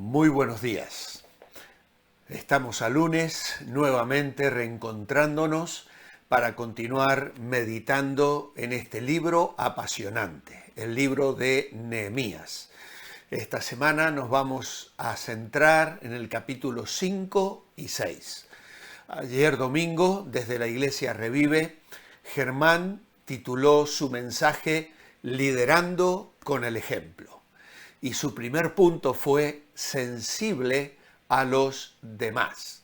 Muy buenos días. Estamos a lunes nuevamente reencontrándonos para continuar meditando en este libro apasionante, el libro de Nehemías. Esta semana nos vamos a centrar en el capítulo 5 y 6. Ayer domingo, desde la Iglesia Revive, Germán tituló su mensaje Liderando con el ejemplo. Y su primer punto fue sensible a los demás.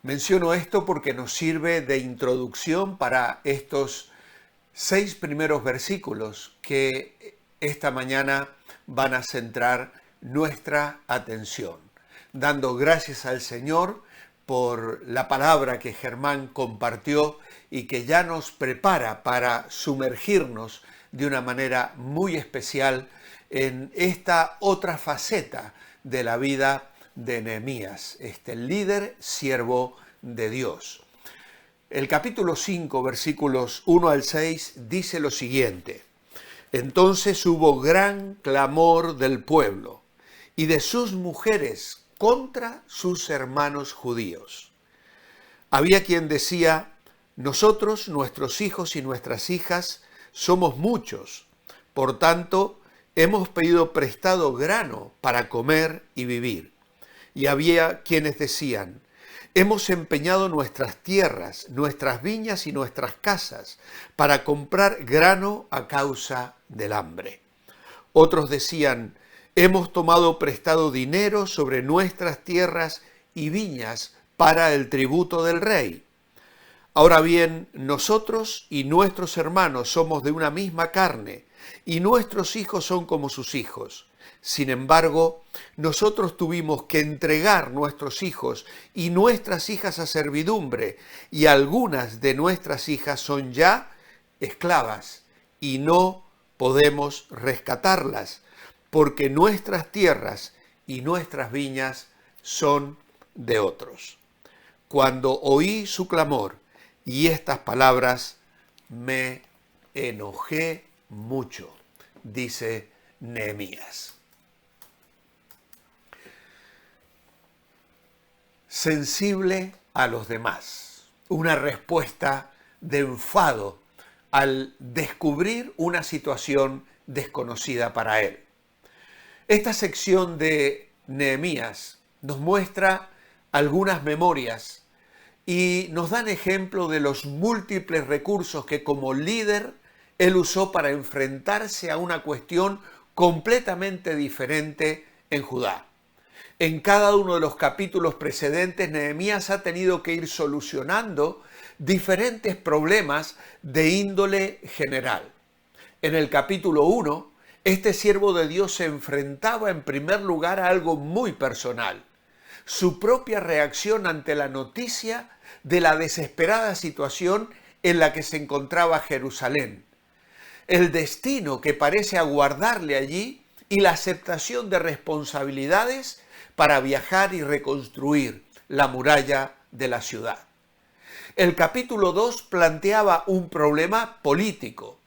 Menciono esto porque nos sirve de introducción para estos 6 primeros versículos que esta mañana van a centrar nuestra atención, dando gracias al Señor por la palabra que Germán compartió y que ya nos prepara para sumergirnos de una manera muy especial en esta otra faceta de la vida de Nehemías, este líder siervo de Dios. El capítulo 5, versículos 1 al 6, dice lo siguiente: Entonces hubo gran clamor del pueblo y de sus mujeres contra sus hermanos judíos. Había quien decía: nosotros, nuestros hijos y nuestras hijas, somos muchos, por tanto, hemos pedido prestado grano para comer y vivir. Y había quienes decían: hemos empeñado nuestras tierras, nuestras viñas y nuestras casas para comprar grano a causa del hambre. Otros decían: hemos tomado prestado dinero sobre nuestras tierras y viñas para el tributo del rey. Ahora bien, nosotros y nuestros hermanos somos de una misma carne, y nuestros hijos son como sus hijos. Sin embargo, nosotros tuvimos que entregar nuestros hijos y nuestras hijas a servidumbre, y algunas de nuestras hijas son ya esclavas, y no podemos rescatarlas, porque nuestras tierras y nuestras viñas son de otros. Cuando oí su clamor y estas palabras, me enojé mucho, dice Nehemías. Sensible a los demás, una respuesta de enfado al descubrir una situación desconocida para él. Esta sección de Nehemías nos muestra algunas memorias y nos dan ejemplo de los múltiples recursos que como líder él usó para enfrentarse a una cuestión completamente diferente en Judá. En cada uno de los capítulos precedentes, Nehemías ha tenido que ir solucionando diferentes problemas de índole general. En el capítulo 1, este siervo de Dios se enfrentaba en primer lugar a algo muy personal: su propia reacción ante la noticia de la desesperada situación en la que se encontraba Jerusalén, el destino que parece aguardarle allí y la aceptación de responsabilidades para viajar y reconstruir la muralla de la ciudad. El capítulo 2 planteaba un problema político: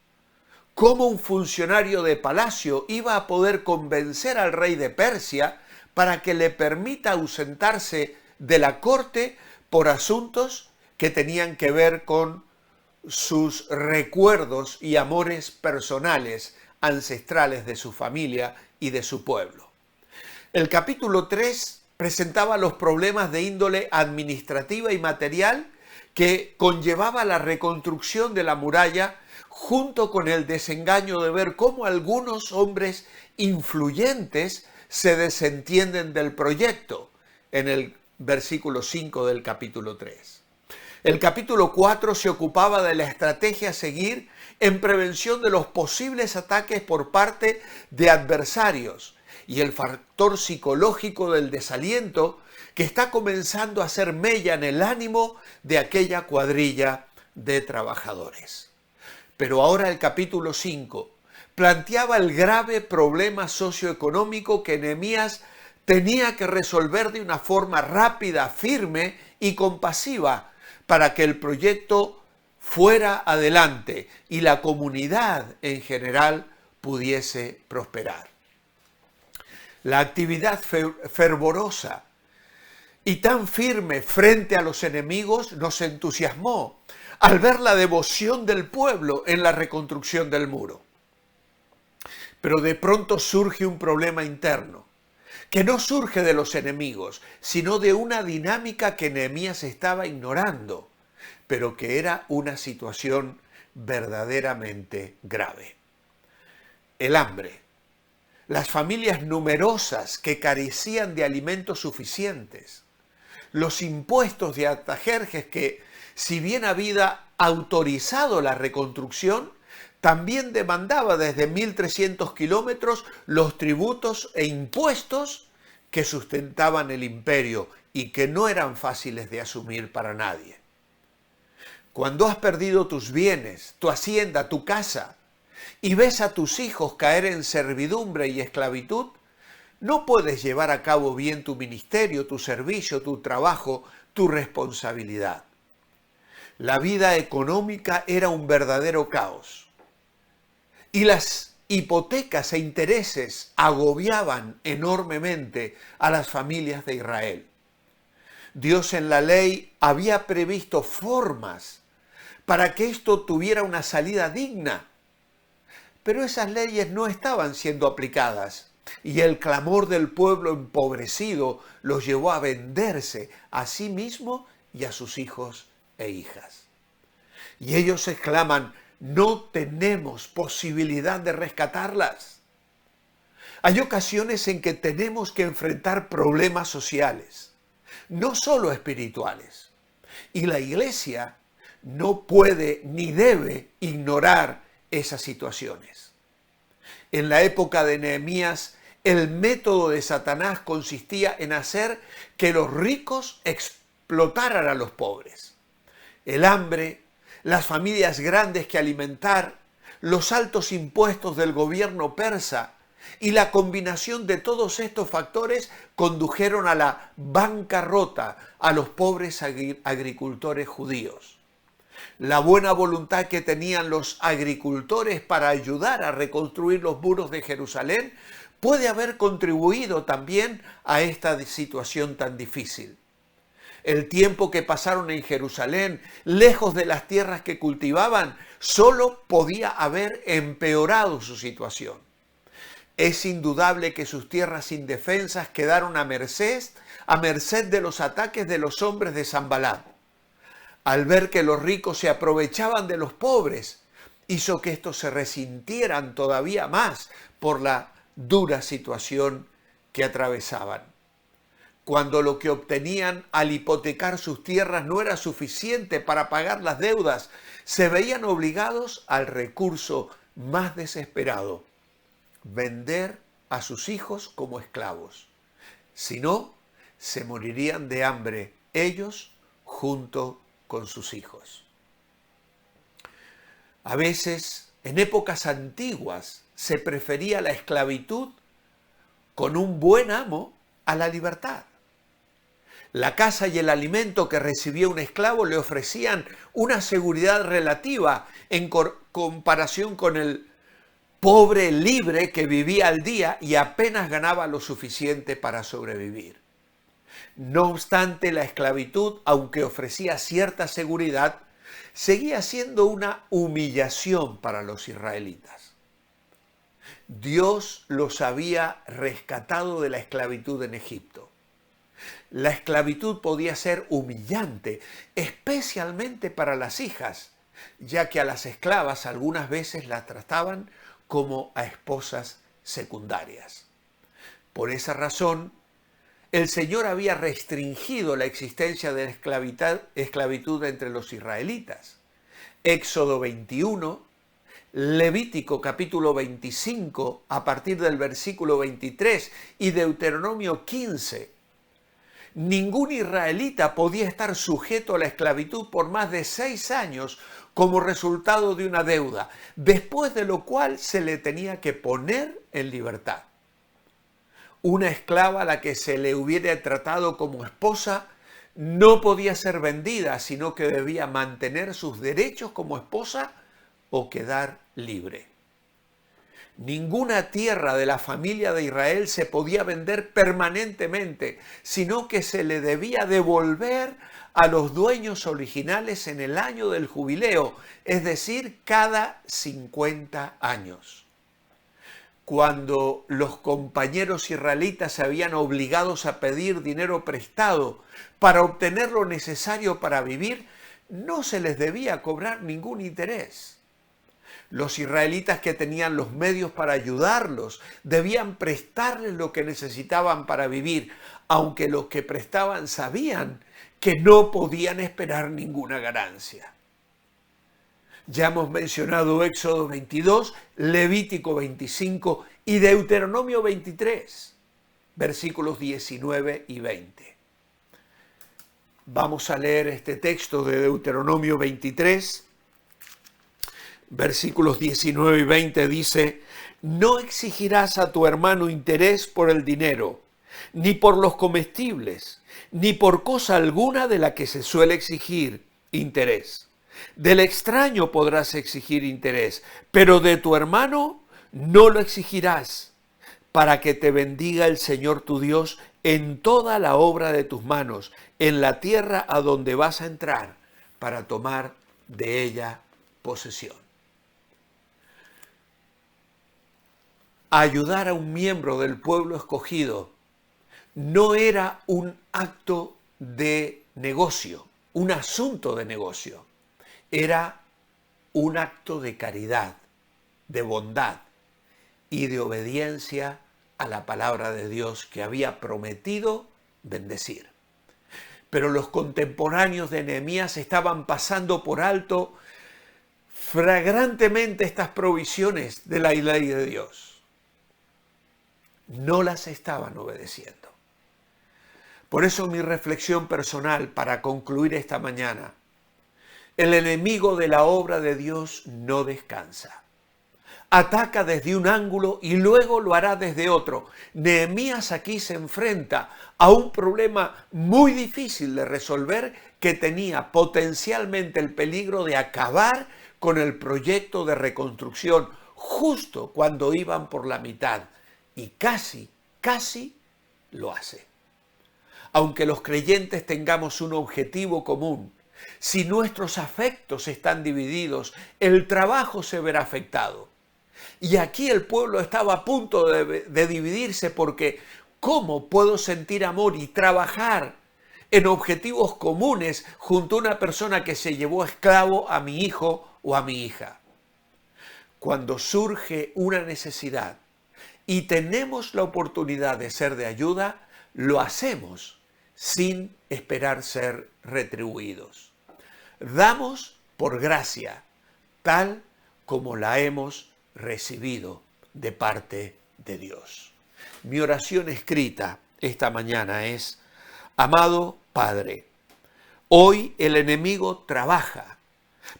¿cómo un funcionario de palacio iba a poder convencer al rey de Persia para que le permita ausentarse de la corte por asuntos que tenían que ver con sus recuerdos y amores personales, ancestrales de su familia y de su pueblo? El capítulo 3 presentaba los problemas de índole administrativa y material que conllevaba la reconstrucción de la muralla, junto con el desengaño de ver cómo algunos hombres influyentes se desentienden del proyecto, en el versículo 5 del capítulo 3. El capítulo 4 se ocupaba de la estrategia a seguir en prevención de los posibles ataques por parte de adversarios y el factor psicológico del desaliento que está comenzando a hacer mella en el ánimo de aquella cuadrilla de trabajadores. Pero ahora el capítulo 5 planteaba el grave problema socioeconómico que Nehemías tenía que resolver de una forma rápida, firme y compasiva para que el proyecto fuera adelante y la comunidad en general pudiese prosperar. La actividad fervorosa y tan firme frente a los enemigos nos entusiasmó al ver la devoción del pueblo en la reconstrucción del muro. Pero de pronto surge un problema interno, que no surge de los enemigos, sino de una dinámica que Nehemías estaba ignorando, pero que era una situación verdaderamente grave. El hambre. Las familias numerosas que carecían de alimentos suficientes. Los impuestos de Artajerjes que, si bien había autorizado la reconstrucción, también demandaba desde 1.300 kilómetros los tributos e impuestos que sustentaban el imperio y que no eran fáciles de asumir para nadie. Cuando has perdido tus bienes, tu hacienda, tu casa, y ves a tus hijos caer en servidumbre y esclavitud, no puedes llevar a cabo bien tu ministerio, tu servicio, tu trabajo, tu responsabilidad. La vida económica era un verdadero caos. Y las hipotecas e intereses agobiaban enormemente a las familias de Israel. Dios en la ley había previsto formas para que esto tuviera una salida digna. Pero esas leyes no estaban siendo aplicadas y el clamor del pueblo empobrecido los llevó a venderse a sí mismo y a sus hijos e hijas. Y ellos exclaman: no tenemos posibilidad de rescatarlas. Hay ocasiones en que tenemos que enfrentar problemas sociales, no solo espirituales. Y la iglesia no puede ni debe ignorar esas situaciones. En la época de Nehemías, el método de Satanás consistía en hacer que los ricos explotaran a los pobres. El hambre, las familias grandes que alimentar, los altos impuestos del gobierno persa y la combinación de todos estos factores condujeron a la bancarrota a los pobres agricultores judíos. La buena voluntad que tenían los agricultores para ayudar a reconstruir los muros de Jerusalén puede haber contribuido también a esta situación tan difícil. El tiempo que pasaron en Jerusalén, lejos de las tierras que cultivaban, solo podía haber empeorado su situación. Es indudable que sus tierras indefensas quedaron a merced de los ataques de los hombres de Sanbalat. Al ver que los ricos se aprovechaban de los pobres, hizo que estos se resintieran todavía más por la dura situación que atravesaban. Cuando lo que obtenían al hipotecar sus tierras no era suficiente para pagar las deudas, se veían obligados al recurso más desesperado: vender a sus hijos como esclavos. Si no, se morirían de hambre ellos junto con sus hijos. A veces, en épocas antiguas, se prefería la esclavitud con un buen amo a la libertad. La casa y el alimento que recibía un esclavo le ofrecían una seguridad relativa en comparación con el pobre libre que vivía al día y apenas ganaba lo suficiente para sobrevivir. No obstante, la esclavitud, aunque ofrecía cierta seguridad, seguía siendo una humillación para los israelitas. Dios los había rescatado de la esclavitud en Egipto. La esclavitud podía ser humillante, especialmente para las hijas, ya que a las esclavas algunas veces las trataban como a esposas secundarias. Por esa razón, el Señor había restringido la existencia de la esclavitud entre los israelitas. Éxodo 21, Levítico capítulo 25, a partir del versículo 23, y Deuteronomio 15. Ningún israelita podía estar sujeto a la esclavitud por más de 6 años como resultado de una deuda, después de lo cual se le tenía que poner en libertad. Una esclava a la que se le hubiera tratado como esposa no podía ser vendida, sino que debía mantener sus derechos como esposa o quedar libre. Ninguna tierra de la familia de Israel se podía vender permanentemente, sino que se le debía devolver a los dueños originales en el año del jubileo, es decir, cada 50 años. Cuando los compañeros israelitas se habían obligados a pedir dinero prestado para obtener lo necesario para vivir, no se les debía cobrar ningún interés. Los israelitas que tenían los medios para ayudarlos debían prestarles lo que necesitaban para vivir, aunque los que prestaban sabían que no podían esperar ninguna ganancia. Ya hemos mencionado Éxodo 22, Levítico 25 y Deuteronomio 23, versículos 19 y 20. Vamos a leer este texto de Deuteronomio 23, versículos 19 y 20 dice: no exigirás a tu hermano interés por el dinero, ni por los comestibles, ni por cosa alguna de la que se suele exigir interés. Del extraño podrás exigir interés, pero de tu hermano no lo exigirás, para que te bendiga el Señor tu Dios en toda la obra de tus manos, en la tierra a donde vas a entrar, para tomar de ella posesión. Ayudar a un miembro del pueblo escogido no era un acto de negocio, un asunto de negocio. Era un acto de caridad, de bondad y de obediencia a la palabra de Dios que había prometido bendecir. Pero los contemporáneos de Nehemías estaban pasando por alto flagrantemente estas provisiones de la ley de Dios. No las estaban obedeciendo. Por eso mi reflexión personal para concluir esta mañana: el enemigo de la obra de Dios no descansa. Ataca desde un ángulo y luego lo hará desde otro. Nehemías aquí se enfrenta a un problema muy difícil de resolver que tenía potencialmente el peligro de acabar con el proyecto de reconstrucción justo cuando iban por la mitad. Y casi lo hace. Aunque los creyentes tengamos un objetivo común, si nuestros afectos están divididos, el trabajo se verá afectado. Y aquí el pueblo estaba a punto de dividirse porque ¿cómo puedo sentir amor y trabajar en objetivos comunes junto a una persona que se llevó esclavo a mi hijo o a mi hija? Cuando surge una necesidad y tenemos la oportunidad de ser de ayuda, lo hacemos sin esperar ser retribuidos. Damos por gracia, tal como la hemos recibido de parte de Dios. Mi oración escrita esta mañana es: amado Padre, hoy el enemigo trabaja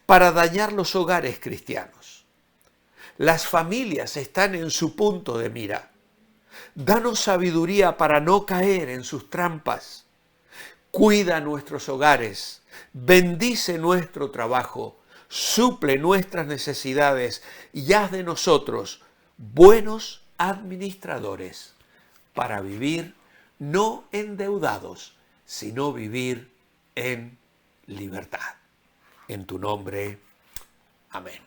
para dañar los hogares cristianos. Las familias están en su punto de mira. Danos sabiduría para no caer en sus trampas. Cuida nuestros hogares, bendice nuestro trabajo, suple nuestras necesidades y haz de nosotros buenos administradores para vivir no endeudados, sino vivir en libertad. En tu nombre, amén.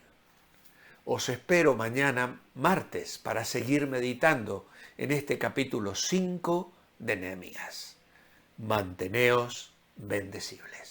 Os espero mañana, martes, para seguir meditando en este capítulo 5 de Nehemías. Manteneos bendecibles.